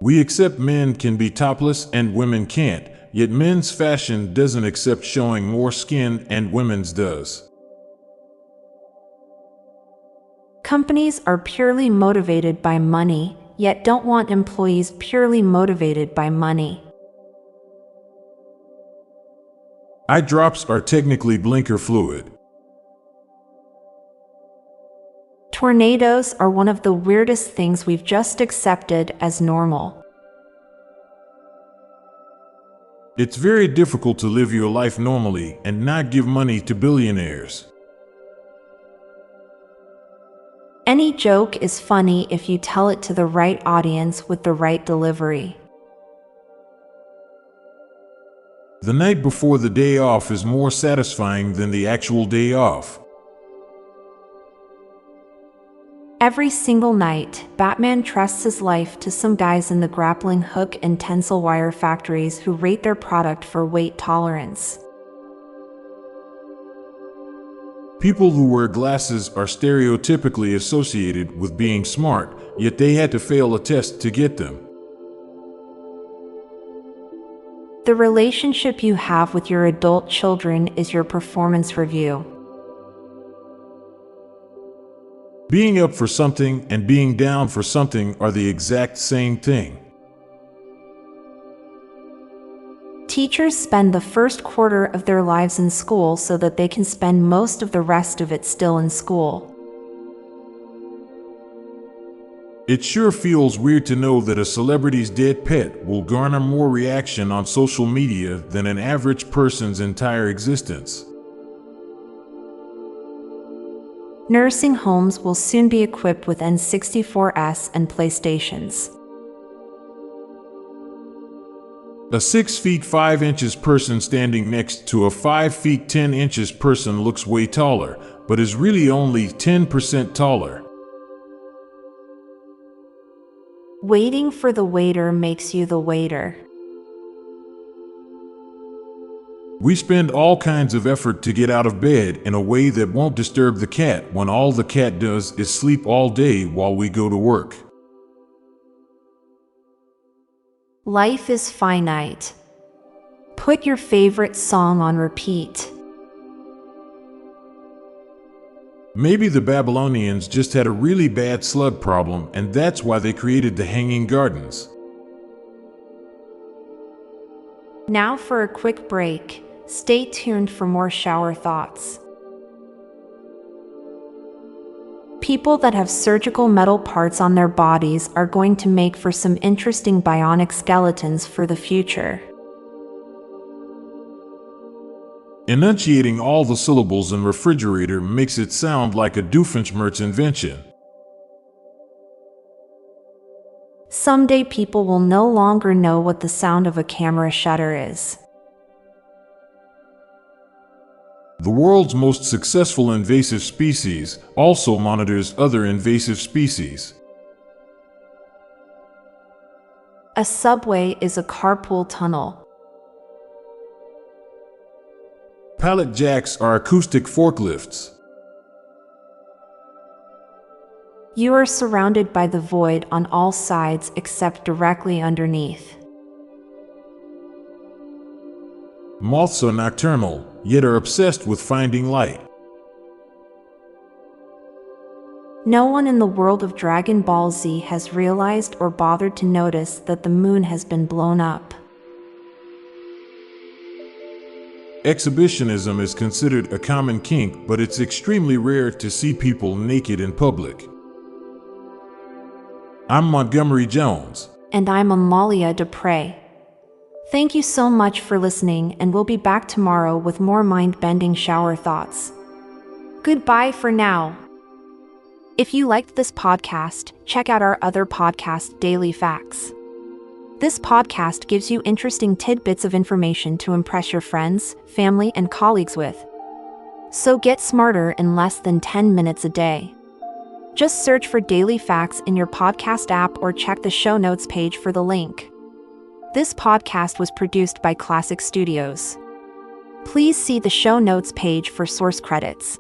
We accept men can be topless and women can't, yet men's fashion doesn't accept showing more skin and women's does. Companies are purely motivated by money, yet don't want employees purely motivated by money. Eye drops are technically blinker fluid. Tornadoes are one of the weirdest things we've just accepted as normal. It's very difficult to live your life normally and not give money to billionaires. Any joke is funny if you tell it to the right audience with the right delivery. The night before the day off is more satisfying than the actual day off. Every single night, Batman trusts his life to some guys in the grappling hook and tensile wire factories who rate their product for weight tolerance. People who wear glasses are stereotypically associated with being smart, yet they had to fail a test to get them. The relationship you have with your adult children is your performance review. Being up for something and being down for something are the exact same thing. Teachers spend the first quarter of their lives in school so that they can spend most of the rest of it still in school. It sure feels weird to know that a celebrity's dead pet will garner more reaction on social media than an average person's entire existence. Nursing homes will soon be equipped with N64s and PlayStations. A 6 feet 5 inches person standing next to a 5 feet 10 inches person looks way taller, but is really only 10% taller. Waiting for the waiter makes you the waiter. We spend all kinds of effort to get out of bed in a way that won't disturb the cat when all the cat does is sleep all day while we go to work. Life is finite. Put your favorite song on repeat. Maybe the Babylonians just had a really bad slug problem and that's why they created the hanging gardens. Now for a quick break. Stay tuned for more shower thoughts. People that have surgical metal parts on their bodies are going to make for some interesting bionic skeletons for the future. Enunciating all the syllables in refrigerator makes it sound like a Doofenshmirtz invention. Someday people will no longer know what the sound of a camera shutter is. The world's most successful invasive species also monitors other invasive species. A subway is a carpool tunnel. Pallet jacks are acoustic forklifts. You are surrounded by the void on all sides except directly underneath. Moths are nocturnal, yet are obsessed with finding light. No one in the world of Dragon Ball Z has realized or bothered to notice that the moon has been blown up. Exhibitionism is considered a common kink, but it's extremely rare to see people naked in public. I'm Montgomery Jones. And I'm Amalia Dupre. Thank you so much for listening, and we'll be back tomorrow with more mind-bending shower thoughts. Goodbye for now. If you liked this podcast, check out our other podcast, Daily Facts. This podcast gives you interesting tidbits of information to impress your friends, family, and colleagues with. So get smarter in less than 10 minutes a day. Just search for Daily Facts in your podcast app or check the show notes page for the link. This podcast was produced by Klassic Studios. Please see the show notes page for source credits.